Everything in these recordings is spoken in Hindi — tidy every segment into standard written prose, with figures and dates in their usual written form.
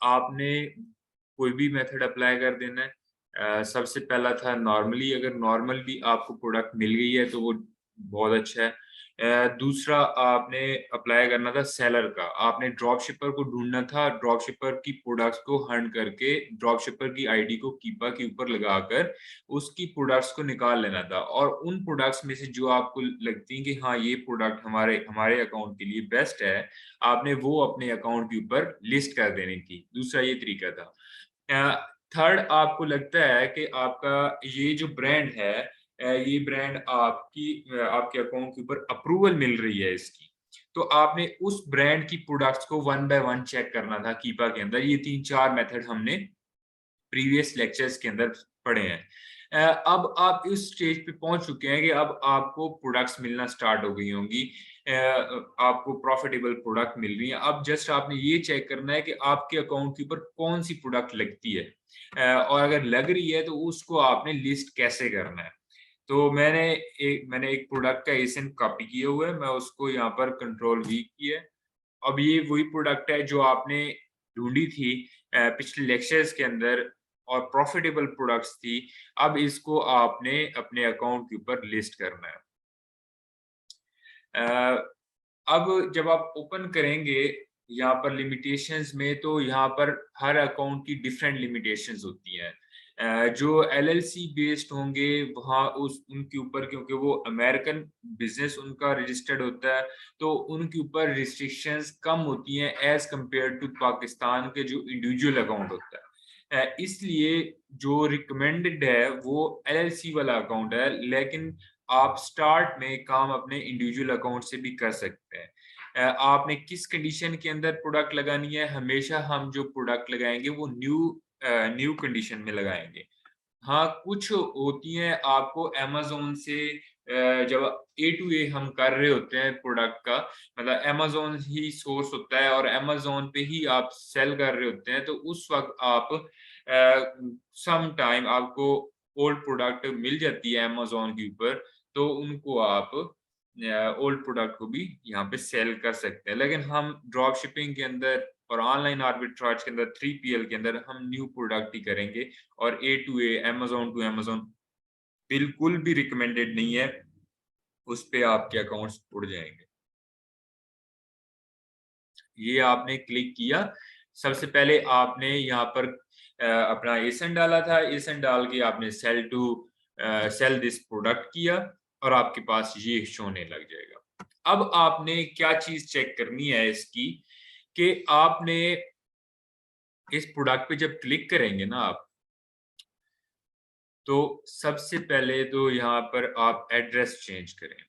आपने कोई भी मेथड अप्लाई कर देना है। सबसे पहला था नॉर्मली, अगर नॉर्मल भी आपको प्रोडक्ट मिल गई है तो वो बहुत अच्छा है। दूसरा आपने अप्लाई करना था सेलर का, आपने ड्रॉप शिपर को ढूंढना था, ड्रॉप शिपर की प्रोडक्ट्स को हंट करके ड्रॉप शिपर की आईडी को कीपा के ऊपर लगाकर उसकी प्रोडक्ट्स को निकाल लेना था, और उन प्रोडक्ट्स में से जो आपको लगती है कि हाँ ये प्रोडक्ट हमारे हमारे अकाउंट के लिए बेस्ट है, आपने वो अपने अकाउंट के ऊपर लिस्ट कर देने की। दूसरा ये तरीका था। थर्ड, आपको लगता है कि आपका ये जो ब्रांड है, ये ब्रांड आपके अकाउंट के ऊपर अप्रूवल मिल रही है इसकी, तो आपने उस ब्रांड की प्रोडक्ट्स को वन बाय वन चेक करना था कीपा के अंदर। ये 3-4 मेथड हमने प्रीवियस लेक्चर्स के अंदर पढ़े हैं। अब आप इस स्टेज पे पहुंच चुके हैं कि अब आपको प्रोडक्ट्स मिलना स्टार्ट हो गई होंगी, आपको प्रॉफिटेबल प्रोडक्ट मिल रही है। अब जस्ट आपने ये चेक करना है कि आपके अकाउंट के ऊपर कौन सी प्रोडक्ट लगती है, और अगर लग रही है तो उसको आपने लिस्ट कैसे करना है। तो मैंने एक प्रोडक्ट का एसिन कॉपी किया हुआ है, मैं उसको यहाँ पर कंट्रोल वी किया है। अब ये वही प्रोडक्ट है जो आपने ढूंढी थी पिछले लेक्चर्स के अंदर, और प्रॉफिटेबल प्रोडक्ट्स थी। अब इसको आपने अपने अकाउंट के ऊपर लिस्ट करना है। अब जब आप ओपन करेंगे यहाँ पर लिमिटेशंस में, तो यहाँ पर हर अकाउंट की डिफरेंट लिमिटेशंस होती हैं। जो एलएलसी बेस्ड होंगे वहाँ उस उनके ऊपर, क्योंकि वो अमेरिकन बिजनेस उनका रजिस्टर्ड होता है, तो उनके ऊपर रिस्ट्रिक्शंस कम होती हैं एज कंपेयर टू पाकिस्तान के जो इंडिविजुअल अकाउंट होता है। इसलिए जो रिकमेंडेड है वो एलएलसी वाला अकाउंट है, लेकिन आप स्टार्ट में काम अपने इंडिविजुअल अकाउंट से भी कर सकते हैं। आपने किस कंडीशन के अंदर प्रोडक्ट लगानी है, हमेशा हम जो प्रोडक्ट लगाएंगे वो न्यू कंडीशन में लगाएंगे। हाँ, कुछ होती हैं आपको अमेज़न से, जब ए टू ए हम कर रहे होते हैं प्रोडक्ट का, मतलब अमेज़न ही सोर्स होता है और अमेज़न पे ही आप सेल कर रहे होते हैं, तो उस वक़्त आप सम टाइम आपको ओल्ड प्रोडक्ट मिल जाती है अमेज़न के ऊपर, तो उनको आप ओल्ड प्रोडक्ट को भी यहाँ पे सेल कर सकते हैं। लेकिन हम ड्रॉप शिपिंग के अंदर और ऑनलाइन आर्बिट्राज के अंदर 3PL के अंदर हम न्यू प्रोडक्ट ही करेंगे, और A to A Amazon to Amazon बिल्कुल भी रिकमेंडेड नहीं है, उस पे आपके अकाउंट्स उड़ जाएंगे। ये आपने क्लिक किया, सबसे पहले आपने यहाँ पर अपना एसन डाला था, एसन डाल के आपने सेल दिस प्रोडक्ट किया, और आपके पास ये होने लग जाएगा। अब आपने क्या चीज चेक करनी है इसकी, कि आपने इस प्रोडक्ट पे जब क्लिक करेंगे ना आप, तो सबसे पहले तो यहाँ पर आप एड्रेस चेंज करें।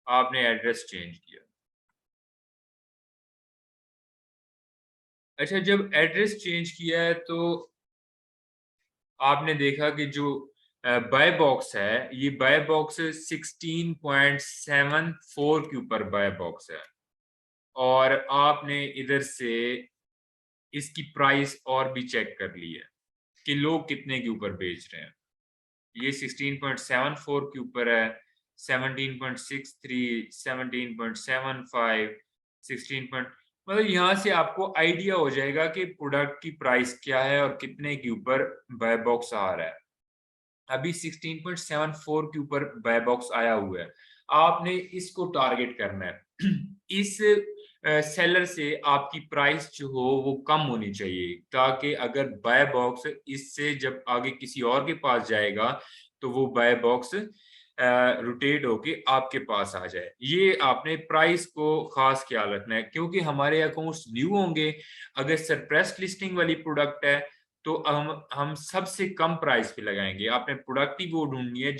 आपने एड्रेस चेंज किया। अच्छा, जब एड्रेस चेंज किया है तो आपने देखा कि जो बाय बॉक्स है, ये बाय बॉक्स 16.74 के ऊपर बाय बॉक्स है, और आपने इधर से इसकी प्राइस और भी चेक कर ली है कि लोग कितने के ऊपर बेच रहे हैं। ये 16.74 के ऊपर है, 17.63, 17.75, 16 पॉइंट, मतलब यहाँ से आपको आइडिया हो जाएगा कि प्रोडक्ट की प्राइस क्या है और कितने के ऊपर बाय बॉक्स आ रहा है। अभी 16.74 के ऊपर बाय बॉक्स आया हुआ है, आपने इसको टारगेट करना है। इस सेलर से आपकी प्राइस जो हो वो कम होनी चाहिए, ताकि अगर बाय बॉक्स इससे जब आगे किसी और के पास जाएगा तो वो बाय बॉक्स रोटेट होके आपके पास आ जाए। ये आपने प्राइस को खास ख्याल रखना है, क्योंकि हमारे अकाउंट्स न्यू होंगे। अगर सरप्रेस लिस्टिंग वाली प्रोडक्ट है तो हम सबसे कम प्राइस पे लगाएंगे। आपने प्रोडक्ट ही वो ढूंढनी है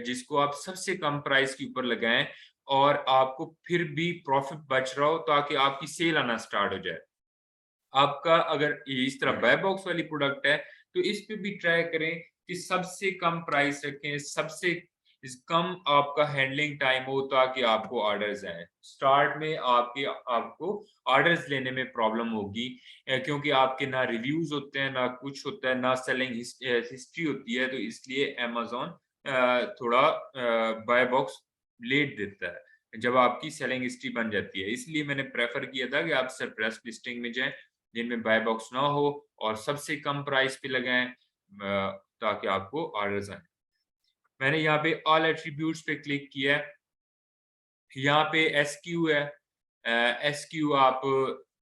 जिसको आप सबसे कम प्राइस के ऊपर लगाएं, और आपको फिर भी प्रॉफिट बच रहा हो, ताकि आपकी सेल आना स्टार्ट हो जाए। आपका अगर इस तरह बाय बॉक्स वाली प्रोडक्ट है तो इस पे भी ट्राई करें कि सबसे कम प्राइस रखें, सबसे कम आपका हैंडलिंग टाइम हो, ताकि आपको ऑर्डर्स आए। स्टार्ट में आपको ऑर्डर्स लेने में प्रॉब्लम होगी, क्योंकि आपके ना रिव्यूज होते हैं, ना कुछ होता है, ना सेलिंग हिस्ट्री होती है, तो इसलिए अमेज़न थोड़ा बाय बॉक्स लेट देता है। जब आपकी सेलिंग हिस्ट्री बन जाती है। इसलिए मैंने प्रेफर किया था कि आप सरप्लस लिस्टिंग में जाएं जिनमें बाय बॉक्स ना हो और सबसे कम प्राइस पे लगाएं ताकि आपको ऑर्डर्स आए। मैंने यहाँ पे ऑल एट्रीब्यूट्स पे क्लिक किया है। यहाँ पे एसक्यू है। एसक्यू आप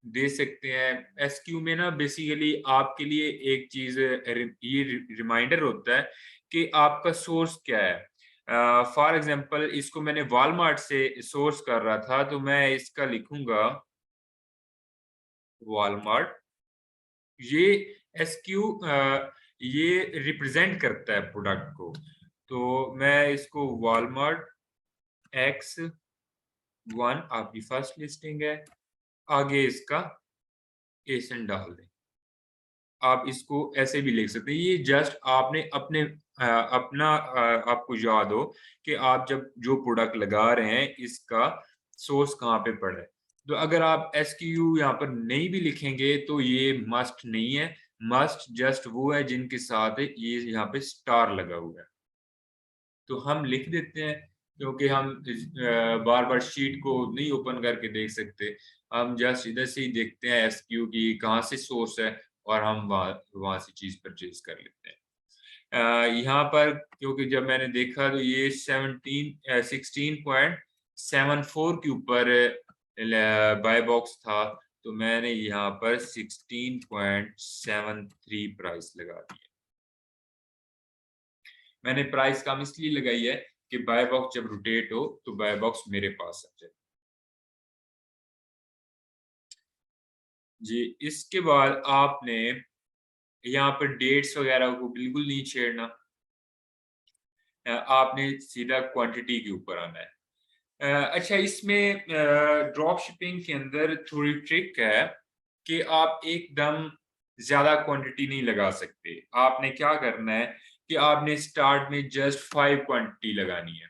दे सकते हैं। एसक्यू में ना बेसिकली आपके लिए एक चीज ये रिमाइंडर होता है कि आपका सोर्स क्या है। फॉर एग्जांपल इसको मैंने वॉलमार्ट से सोर्स कर रहा था तो मैं इसका लिखूंगा वॉलमार्ट। ये एसक्यू ये रिप्रेजेंट करता है प्रोडक्ट को। तो मैं इसको वॉलमार्ट X1 आपकी फर्स्ट लिस्टिंग है। आगे इसका एसन डाल दें। आप इसको ऐसे भी लिख सकते हैं। ये जस्ट आपने अपने अपना आपको याद हो कि आप जब जो प्रोडक्ट लगा रहे हैं इसका सोर्स कहाँ पे पड़ा है। तो अगर आप SKU यहाँ पर नहीं भी लिखेंगे तो ये मस्ट नहीं है। मस्ट जस्ट वो है जिनके साथ ये यहाँ पे स्टार लगा हुआ है। तो हम लिख देते हैं क्योंकि हम बार बार शीट को नहीं ओपन करके देख सकते। हम जस्ट इधर से ही देखते हैं SKU की कहाँ से सोर्स है और हम वहां से चीज परचेज कर लेते हैं। यहाँ पर क्योंकि जब मैंने देखा तो ये 16.74 के ऊपर बाय बॉक्स था तो मैंने यहाँ पर 16.73 प्राइस लगा दिया। मैंने प्राइस कम इसलिए लगाई है कि बाय बॉक्स जब रोटेट हो तो बाय बॉक्स मेरे पास आ जाए। जी, इसके बाद आपने यहाँ पर डेट्स वगैरह को बिल्कुल नहीं छेड़ना। आपने सीधा क्वांटिटी के ऊपर आना है। अच्छा, इसमें ड्रॉप शिपिंग के अंदर थोड़ी ट्रिक है कि आप एकदम ज्यादा क्वांटिटी नहीं लगा सकते। आपने क्या करना है कि आपने स्टार्ट में जस्ट 5 क्वांटिटी लगानी है।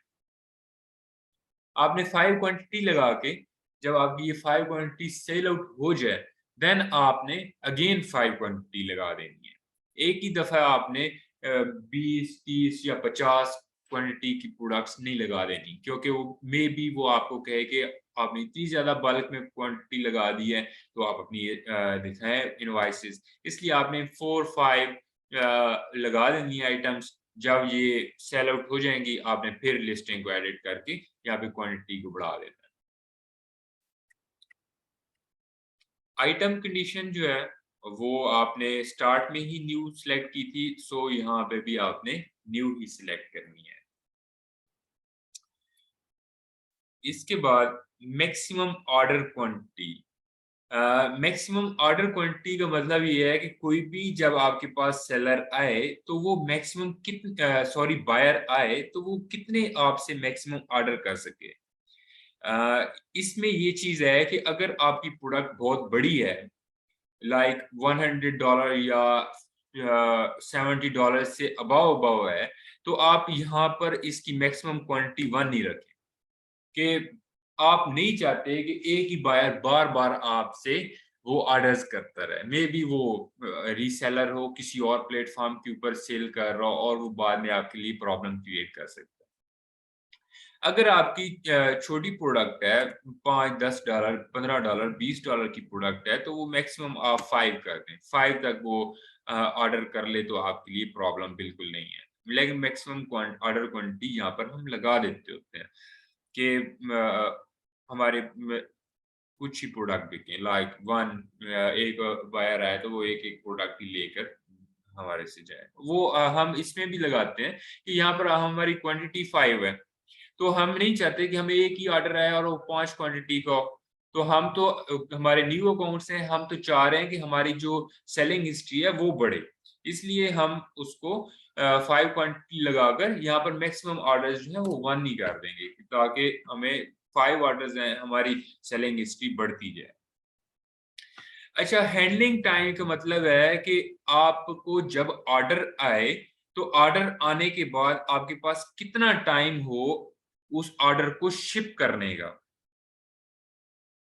आपने 5 क्वांटिटी लगा के जब आपकी ये 5 क्वांटिटी सेल आउट हो जाए देन आपने अगेन 5 क्वांटिटी लगा देनी है। एक ही दफा आपने 20, 30 या 50 क्वांटिटी की प्रोडक्ट्स नहीं लगा देनी क्योंकि वो मे बी वो आपको कहे कि आपने इतनी ज्यादा बल्क में क्वांटिटी लगा दी है तो आप अपनी दिखाएं इनवॉइसेस। इसलिए आपने 4-5 लगा देनी है आइटम्स। जब ये सेल आउट हो जाएंगी आपने फिर लिस्टिंग को एडिट करके यहाँ पे क्वांटिटी को बढ़ा देना है। आइटम कंडीशन जो है वो आपने स्टार्ट में ही न्यू सिलेक्ट की थी सो यहाँ पे भी आपने न्यू ही सिलेक्ट करनी है। इसके बाद maximum order quantity. Maximum order quantity का मतलब ये है कि कोई भी जब आपके पास सेलर आए तो वो मैक्सिमम बायर आए तो वो कितने आपसे मैक्सिमम ऑर्डर कर सके। इसमें ये चीज है कि अगर आपकी प्रोडक्ट बहुत बड़ी है लाइक $100 या $70 से अबव अबव है तो आप यहाँ पर इसकी मैक्सिमम क्वांटिटी 1 नहीं रखें कि आप नहीं चाहते कि एक ही बायर बार बार आपसे वो ऑर्डर्स करता रहे। मे बी वो रीसेलर हो किसी और प्लेटफॉर्म के ऊपर सेल कर रहा हो और वो बाद में आपके लिए प्रॉब्लम क्रिएट कर सकता है। अगर आपकी छोटी प्रोडक्ट है $5-10 $15 $20 की प्रोडक्ट है तो वो मैक्सिमम आप 5 कर दें। 5 तक वो ऑर्डर कर ले तो आपके लिए प्रॉब्लम बिल्कुल नहीं है। लेकिन मैक्सिमम ऑर्डर क्वांटिटी यहाँ पर हम लगा देते होते हैं कि हमारे कुछ ही प्रोडक्ट बिके लाइक एक बायर आया तो वो एक एक प्रोडक्ट ही लेकर हमारे से जाए। वो हम इसमें भी लगाते हैं कि यहाँ पर हमारी क्वांटिटी 5 है तो हम नहीं चाहते कि हमें एक ही ऑर्डर आए और वो 5 क्वांटिटी का हो। तो हम तो हमारे न्यू अकाउंट्स हैं हम तो चाह रहे हैं कि हमारी जो सेलिंग हिस्ट्री है वो बढ़े। इसलिए हम उसको 5 क्वांटिटी लगाकर यहाँ पर मैक्सिमम ऑर्डर्स जो है वो 1 नहीं कर देंगे ताकि हमें 5 ऑर्डर्स हैं हमारी सेलिंग हिस्ट्री बढ़ती जाए। अच्छा, हैंडलिंग टाइम का मतलब है कि आपको जब ऑर्डर आए तो ऑर्डर आने के बाद आपके पास कितना टाइम हो उस ऑर्डर को शिप करने का।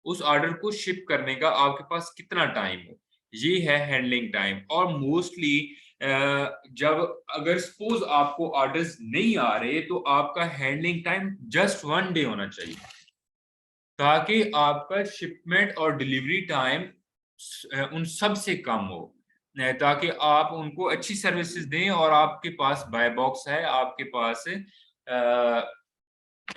उस ऑर्डर को शिप करने का आपके पास कितना टाइम हो, ये है हैंडलिंग टाइम। और मोस्टली जब अगर सपोज आपको ऑर्डर्स नहीं आ रहे तो आपका हैंडलिंग टाइम जस्ट 1 डे होना चाहिए। ताकि आपका शिपमेंट और डिलीवरी टाइम उन सब से कम हो, ताकि आप उनको अच्छी सर्विसेज दें और आपके पास बाय बॉक्स है, आपके पास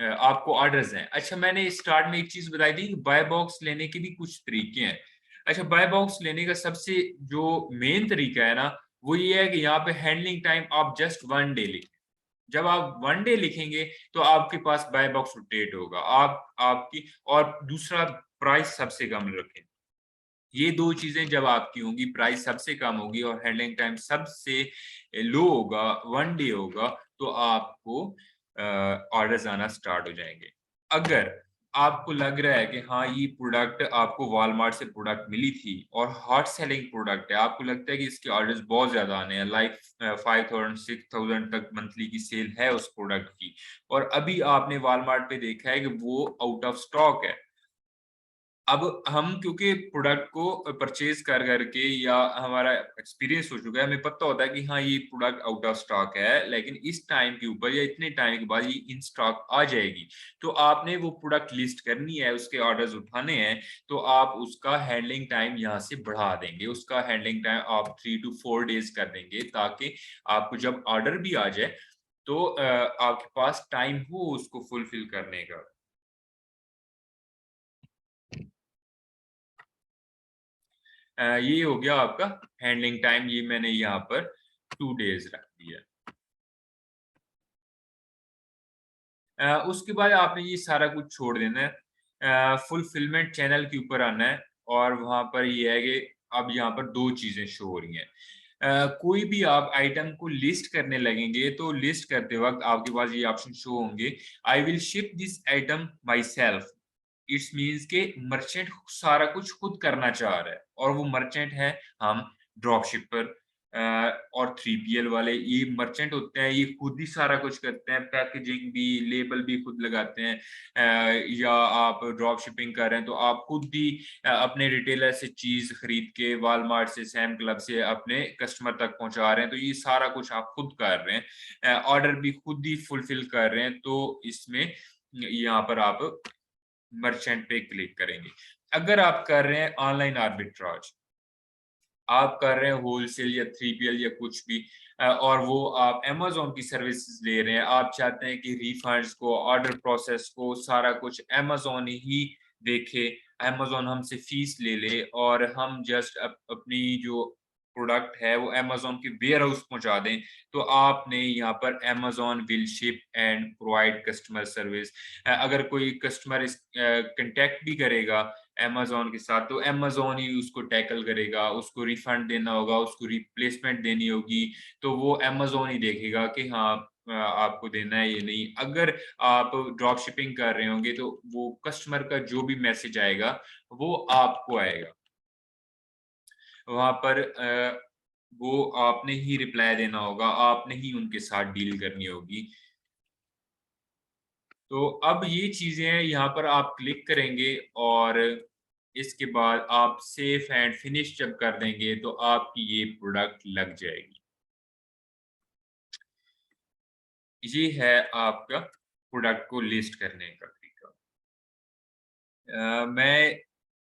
आपको ऑर्डर्स हैं। अच्छा, मैंने स्टार्ट में एक चीज बताई थी कि बाय बॉक्स लेने के भी कुछ तरीके हैं। अच्छा, बाय बॉक्स लेने का सबसे जो मेन तरीका है ना, वो ये है कि यहाँ पे हैंडलिंग टाइम आप जस्ट 1 डे लिखें। जब आप 1 डे लिखेंगे तो आपके पास बाय बॉक्स रोटेट होगा। आप आपकी और दूसरा, प्राइस सबसे कम रखें। ये 2 चीज़ें जब आपकी होंगी, प्राइस सबसे कम होगी और हैंडलिंग टाइम सबसे लो होगा, 1 डे होगा, तो आपको ऑर्डर्स आना स्टार्ट हो जाएँगे। अगर आपको लग रहा है कि हाँ, ये प्रोडक्ट आपको वॉलमार्ट से प्रोडक्ट मिली थी और हॉट सेलिंग प्रोडक्ट है, आपको लगता है कि इसके ऑर्डर्स बहुत ज़्यादा आने हैं, लाइक 5000 6000 तक मंथली की सेल है उस प्रोडक्ट की, और अभी आपने वॉलमार्ट पे देखा है कि वो आउट ऑफ स्टॉक है। अब हम क्योंकि प्रोडक्ट को परचेज कर करके या हमारा एक्सपीरियंस हो चुका है, हमें पता होता है कि हाँ, ये प्रोडक्ट आउट ऑफ स्टॉक है, लेकिन इस टाइम के ऊपर या इतने टाइम के बाद ये इन स्टॉक आ जाएगी। तो आपने वो प्रोडक्ट लिस्ट करनी है, उसके ऑर्डर्स उठाने हैं, तो आप उसका हैंडलिंग टाइम यहाँ से बढ़ा देंगे। उसका हैंडलिंग टाइम आप 3 टू 4 डेज कर देंगे, ताकि आपको जब ऑर्डर भी आ जाए तो आपके पास टाइम हो उसको फुलफिल करने का। ये हो गया आपका हैंडलिंग टाइम, ये मैंने यहाँ पर 2 डेज रख दिया। उसके बाद आपने ये सारा कुछ छोड़ देना है, फुलफिलमेंट चैनल के ऊपर आना है, और वहाँ पर ये है कि अब यहाँ पर 2 चीज़ें शो हो रही हैं। कोई भी आप आइटम को लिस्ट करने लगेंगे, तो लिस्ट करते वक़्त आपके पास ये ऑप्शन शो होंगे, I will ship this item my self. It's means के मर्चेंट सारा कुछ खुद करना चाह रहा है, और वो मर्चेंट है हम ड्रॉप शिपर और 3PL वाले, ये मर्चेंट होते हैं, ये खुद ही सारा कुछ करते हैं, पैकेजिंग भी, लेबल भी खुद लगाते हैं। या आप ड्रॉप शिपिंग कर रहे हैं तो आप खुद भी अपने रिटेलर से चीज खरीद के, वॉलमार्ट से, सैम क्लब से अपने कस्टमर तक पहुंचा रहे हैं, तो ये सारा कुछ आप खुद कर रहे हैं, ऑर्डर भी खुद ही फुलफिल कर रहे हैं, तो इसमें यहाँ पर आप मर्चेंट पे क्लिक करेंगे। अगर आप कर रहे हैं ऑनलाइन आर्बिट्राज, आप कर रहे हैं होलसेल या 3PL या कुछ भी, और वो आप अमेज़न की सर्विसेज ले रहे हैं, आप चाहते हैं कि रिफंड्स को, ऑर्डर प्रोसेस को, सारा कुछ अमेज़न ही देखे, अमेज़न हमसे फीस ले ले और हम जस्ट अपनी जो प्रोडक्ट है वो अमेज़न के वेयरहाउस पहुँचा दें, तो आपने यहाँ पर Amazon will ship and provide customer service. अगर कोई कस्टमर इस कॉन्टैक्ट भी करेगा अमेज़न के साथ, तो अमेज़न ही उसको टैकल करेगा, उसको रिफंड देना होगा, उसको रिप्लेसमेंट देनी होगी, तो वो अमेज़न ही देखेगा कि हाँ, आपको देना है या नहीं। अगर आप ड्रॉप शिपिंग कर रहे होंगे, तो वो कस्टमर का जो भी मैसेज आएगा, वो आपको आएगा। वहाँ पर वो आपने ही रिप्लाई देना होगा, आपने ही उनके साथ डील करनी होगी। तो अब ये चीज़ें यहाँ पर आप क्लिक करेंगे, और इसके बाद आप सेव एंड फिनिश जब कर देंगे, तो आपकी ये प्रोडक्ट लग जाएगी। ये है आपका प्रोडक्ट को लिस्ट करने का तरीका। मैं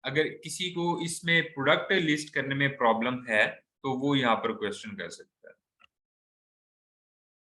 अगर किसी को इसमें प्रोडक्ट लिस्ट करने में प्रॉब्लम है, तो वो यहाँ पर क्वेश्चन कर सकते हैं।